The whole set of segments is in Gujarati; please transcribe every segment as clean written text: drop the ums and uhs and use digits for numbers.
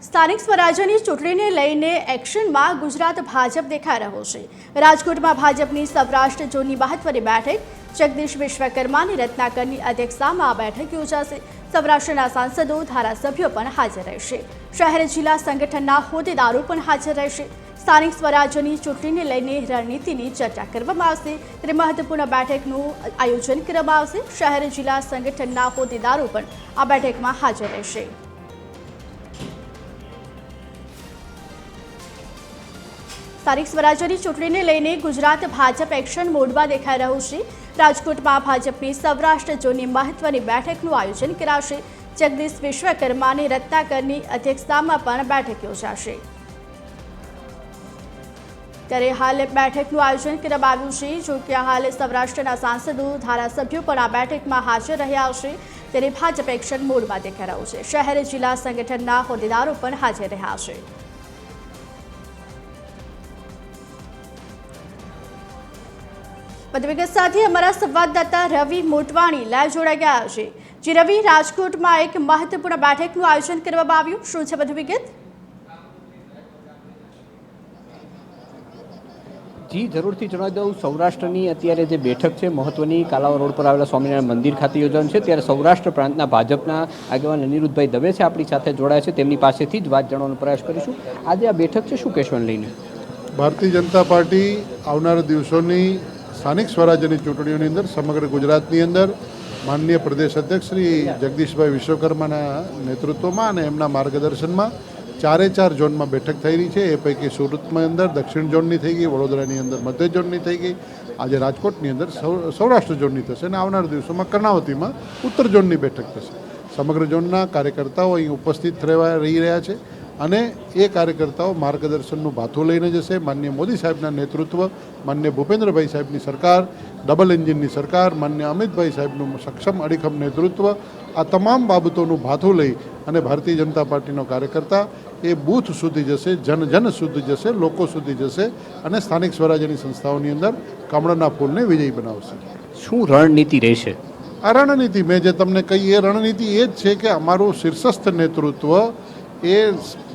સ્થાનિક સ્વરાજ્યની ચૂંટણીને લઈને એક્શનમાં ગુજરાત ભાજપ દેખાઈ રહ્યો છે। રાજકોટમાં ભાજપની સૌરાષ્ટ્ર ઝોનની મહત્વની બેઠક જગદીશ વિશ્વકર્માની રત્નાકરની અધ્યક્ષતામાં આ બેઠક યોજાશે। સૌરાષ્ટ્રના સાંસદો ધારાસભ્યો પણ હાજર રહેશે। શહેર જિલ્લા સંગઠનના હોદ્દેદારો પણ હાજર રહેશે। સ્થાનિક સ્વરાજ્યની ચૂંટણીને લઈને રણનીતિની ચર્ચા કરવામાં આવશે ત્યારે મહત્વપૂર્ણ બેઠકનું આયોજન કરવામાં આવશે। શહેર જિલ્લા સંગઠનના હોદ્દેદારો પણ આ બેઠકમાં હાજર રહેશે। સ્થાનિક સ્વરાજ્યની ચૂંટણીને લઈને ગુજરાત ભાજપ એક્શન મોડમાં દેખાઈ રહ્યું છે। રાજકોટમાં ભાજપની સૌરાષ્ટ્ર ઝોનની મહત્વની બેઠકનું આયોજન કરાશે। જગદીશ વિશ્વકર્માની રત્નાકરની અધ્યક્ષતામાં પણ બેઠક યોજાશે। ત્યારે હાલ બેઠકનું આયોજન કરવામાં આવ્યું છે। જો કે હાલ સૌરાષ્ટ્રના સાંસદો ધારાસભ્યો પણ આ બેઠકમાં હાજર રહ્યા છે ત્યારે ભાજપ એક્શન મોડમાં દેખાઈ રહ્યું છે। શહેર જિલ્લા સંગઠનના હોદ્દેદારો પણ હાજર રહ્યા છે। વધુ વિગત સાથે અમારા સંવાદદાતા રવિ મોટવાણી લાઈવ જોડાઈ ગયા છે। જે રવિ, રાજકોટમાં એક મહત્વપૂર્ણ બેઠકનું આયોજન કરવામાં આવ્યું, શું છે વધુ વિગત? જી જરૂરથી જણાવી દઉં, સૌરાષ્ટ્રની અત્યારે જે બેઠક છે મહત્વની કાલાવા રોડ પર આવેલા સ્વામિનારાયણ મંદિર ખાતે યોજાવાની છે। ત્યારે સૌરાષ્ટ્ર પ્રાંતના ભાજપના આગેવાન અનિરુદ્ધભાઈ દવે છે આપણી સાથે જોડાયા છે, તેમની પાસેથી જ વાત જાણવાનો પ્રયાસ કરીશું। આજે આ બેઠક છે, શું કહેશો લઈને? ભારતીય જનતા પાર્ટી આવનારા દિવસોની સ્થાનિક સ્વરાજ્યની ચૂંટણીઓની અંદર સમગ્ર ગુજરાતની અંદર માનનીય પ્રદેશ અધ્યક્ષ શ્રી જગદીશભાઈ વિશ્વકર્માના નેતૃત્વમાં અને એમના માર્ગદર્શનમાં 4 ઝોનમાં બેઠક થઈ રહી છે। એ પૈકી સુરતમાં અંદર દક્ષિણ ઝોનની થઈ ગઈ, વડોદરાની અંદર મધ્ય ઝોનની થઈ ગઈ, આજે રાજકોટની અંદર સૌરાષ્ટ્ર ઝોનની થશે અને આવનારા દિવસોમાં કર્ણાવતીમાં ઉત્તર ઝોનની બેઠક થશે। સમગ્ર ઝોનના કાર્યકર્તાઓ અહીં ઉપસ્થિત રહી રહ્યા છે અને એ કાર્યકર્તાઓ માર્ગદર્શનનું ભાથું લઈને જશે। માનનીય મોદી સાહેબના નેતૃત્વ, માનનીય ભૂપેન્દ્રભાઈ સાહેબની સરકાર, ડબલ એન્જિનની સરકાર, માનનીય અમિતભાઈ સાહેબનું સક્ષમ અડીખમ નેતૃત્વ, આ તમામ બાબતોનું ભાથું લઈ અને ભારતીય જનતા પાર્ટીનો કાર્યકર્તા એ બૂથ સુધી જશે, જન સુધી જશે, લોકો સુધી જશે અને સ્થાનિક સ્વરાજ્યની સંસ્થાઓની અંદર કમળના ફૂલને વિજયી બનાવશે। શું રણનીતિ રહેશે? આ રણનીતિ મેં જે તમને કહી એ રણનીતિ એ જ છે કે અમારું શીર્ષસ્થ નેતૃત્વ એ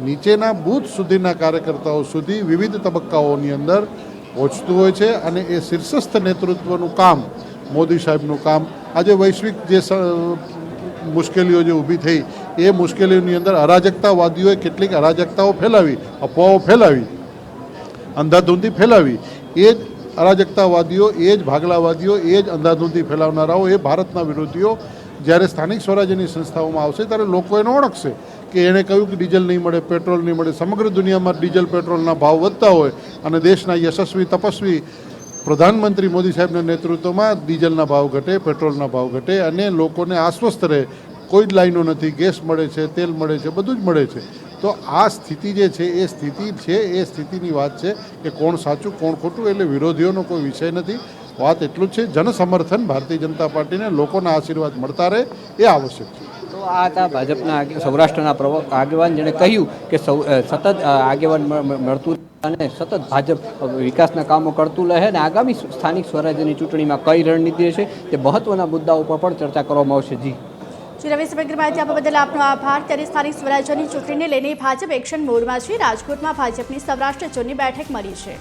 નીચેના બૂથ સુધીના કાર્યકર્તાઓ સુધી વિવિધ તબક્કાઓની અંદર પહોંચતું હોય છે અને એ શીર્ષસ્થ નેતૃત્વનું કામ, મોદી સાહેબનું કામ, આજે વૈશ્વિક જે મુશ્કેલીઓ જે ઊભી થઈ એ મુશ્કેલીઓની અંદર અરાજકતાવાદીઓએ કેટલીક અરાજકતાઓ ફેલાવી, અફવાઓ ફેલાવી, અંધાધૂંધી ફેલાવી, એ જ અરાજકતાવાદીઓ, એ જ ભાગલાવાદીઓ, એ જ અંધાધૂંધી ફેલાવનારાઓ, એ ભારતના વિરોધીઓ જ્યારે સ્થાનિક સ્વરાજ્યની સંસ્થાઓમાં આવશે ત્યારે લોકો એને ઓળખશે કે એણે કહ્યું કે ડીઝલ નહીં મળે, પેટ્રોલ નહીં મળે। સમગ્ર દુનિયામાં ડીઝલ પેટ્રોલના ભાવ વધતા હોય અને દેશના યશસ્વી તપસ્વી પ્રધાનમંત્રી મોદી સાહેબના નેતૃત્વમાં ડીઝલના ભાવ ઘટે, પેટ્રોલના ભાવ ઘટે અને લોકોને આશ્વસ્ત રહે, કોઈ જ લાઈનો નથી, ગેસ મળે છે, તેલ મળે છે, બધું જ મળે છે। તો આ સ્થિતિ જે છે એ સ્થિતિની વાત છે કે કોણ સાચું કોણ ખોટું, એટલે વિરોધીઓનો કોઈ વિષય નથી। વાત એટલું જ છે, જન સમર્થન ભારતીય જનતા પાર્ટીને લોકોના આશીર્વાદ મળતા રહે એ આવશ્યક છે। તો આ હતા ભાજપના સૌરાષ્ટ્રના આગેવાન, જેણે કહ્યું કે સતત આગેવાન મળતું અને સતત ભાજપ વિકાસના કામો કરતું રહે અને આગામી સ્થાનિક સ્વરાજ્યની ચૂંટણીમાં કઈ રણનીતિ છે તે મહત્વના મુદ્દાઓ પર પણ ચર્ચા કરવામાં આવશે। જી રવિ, સમગ્ર માહિતી આપવા બદલ આપનો આભાર। ત્યારે સ્થાનિક સ્વરાજ્યની ચૂંટણીને લઈને ભાજપ એક્શન મોડમાં છે। રાજકોટમાં ભાજપની સૌરાષ્ટ્ર ઝોનની બેઠક મળી છે।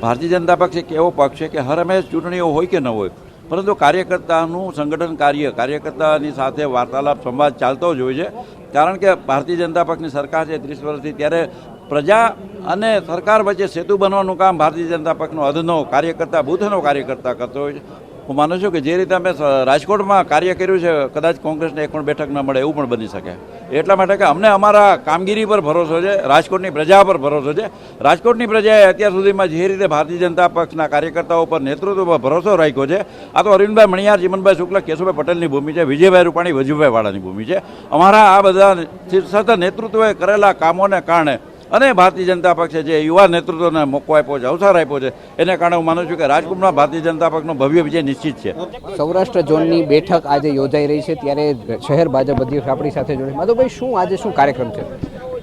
ભારતીય જનતા પક્ષ એક એવો પક્ષ છે કે હર હંમેશ ચૂંટણીઓ હોય કે ન હોય, પરંતુ કાર્યકર્તાનું સંગઠન કાર્યકર્તાની સાથે વાર્તાલાપ સંવાદ ચાલતો જ હોય છે। કારણ કે ભારતીય જનતા પક્ષની સરકાર છે 30 વર્ષથી, ત્યારે પ્રજા અને સરકાર વચ્ચે સેતુ બનવાનું કામ ભારતીય જનતા પક્ષનો અદનો કાર્યકર્તા, બૂથનો કાર્યકર્તા કરતો હોય છે। હું માનું છું કે જે રીતે અમે રાજકોટમાં કાર્ય કર્યું છે, કદાચ કોંગ્રેસને એક પણ બેઠક ન મળે એવું પણ બની શકે। એટલા માટે કે અમને અમારા કામગીરી પર ભરોસો છે, રાજકોટની પ્રજા પર ભરોસો છે। રાજકોટની પ્રજાએ અત્યાર સુધીમાં જે રીતે ભારતીય જનતા પક્ષના કાર્યકર્તાઓ પર, નેતૃત્વ પર ભરોસો રાખ્યો છે, આ તો અરવિંદભાઈ મણિયાર, ચીમનભાઈ શુક્લ, કેશુભાઈ પટેલની ભૂમિ છે, વિજયભાઈ રૂપાણી, વજુભાઈ વાળાની ભૂમિ છે। અમારા આ બધા સતત નેતૃત્વએ કરેલા કામોને કારણે અને ભારતીય જનતા પક્ષે જે યુવા નેતૃત્વને મોકો આપ્યો છે, અવસર આપ્યો છે, એને કારણે હું માનું છું કે રાજકોટમાં ભારતીય જનતા પક્ષનો ભવ્ય વિજય નિશ્ચિત છે। સૌરાષ્ટ્ર ઝોનની બેઠક આજે યોજાઈ રહી છે, ત્યારે શહેર ભાજપ અધ્યક્ષ આપણી સાથે જોડે, માધવભાઈ શું આજે શું કાર્યક્રમ છે?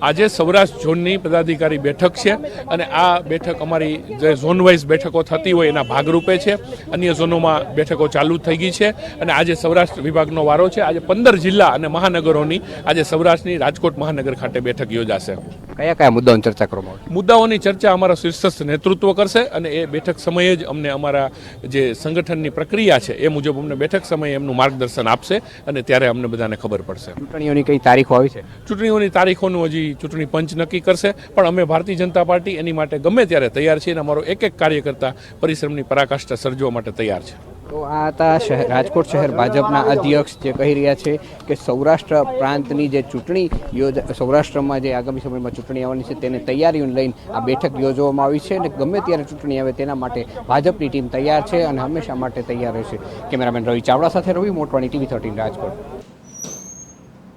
આજે સૌરાષ્ટ્ર ઝોનની પદાધિકારી બેઠક છે અને આ બેઠક અમારી જે ઝોન વાઇઝ બેઠકો થતી હોય એના ભાગરૂપે છે. અન્ય ઝોનોમાં બેઠકો ચાલુ થઈ ગઈ છે અને આજે સૌરાષ્ટ્ર વિભાગનો વારો છે. આજે 15 જિલ્લા અને મહાનગરોની આજે સૌરાષ્ટ્રની રાજકોટ મહાનગર ખાતે બેઠક યોજાશે. કયા કયા મુદ્દાઓની ચર્ચા કરવામાં આવશે? મુદ્દાઓની ચર્ચા અમારા શીર્ષસ્થ નેતૃત્વ કરશે અને એ બેઠક સમયે જ અમને અમારા જે સંગઠનની પ્રક્રિયા છે એ મુજબ અમને બેઠક સમયે એમનું માર્ગદર્શન આપશે અને ત્યારે અમને બધાને ખબર પડશે. ચૂંટણીઓની કઈ તારીખો આવી છે? ચૂંટણીઓની તારીખોનું હજી ચૂંટણી પંચ નક્કી કરશે, પણ અમે ભારતીય જનતા પાર્ટી એની માટે ગમે ત્યારે તૈયાર છીએ અને અમારો એક એક કાર્યકર્તા પરિશ્રમની પરાકાષ્ઠા સર્જવા માટે તૈયાર છે. તો આ હતા રાજકોટ શહેર ભાજપના અધ્યક્ષ જે કહી રહ્યા છે કે સૌરાષ્ટ્ર પ્રાંતની જે ચૂંટણી સૌરાષ્ટ્રમાં જે આગામી સમયમાં ચૂંટણી આવવાની છે તેને તૈયારીઓને લઈને આ બેઠક યોજવામાં આવી છે અને ગમે ત્યારે ચૂંટણી આવે તેના માટે ભાજપની ટીમ તૈયાર છે અને હંમેશા માટે તૈયાર રહેશે. કેમેરામેન રવિ ચાવડા સાથે રવિ મોટવાણી, TV 13 રાજકોટ.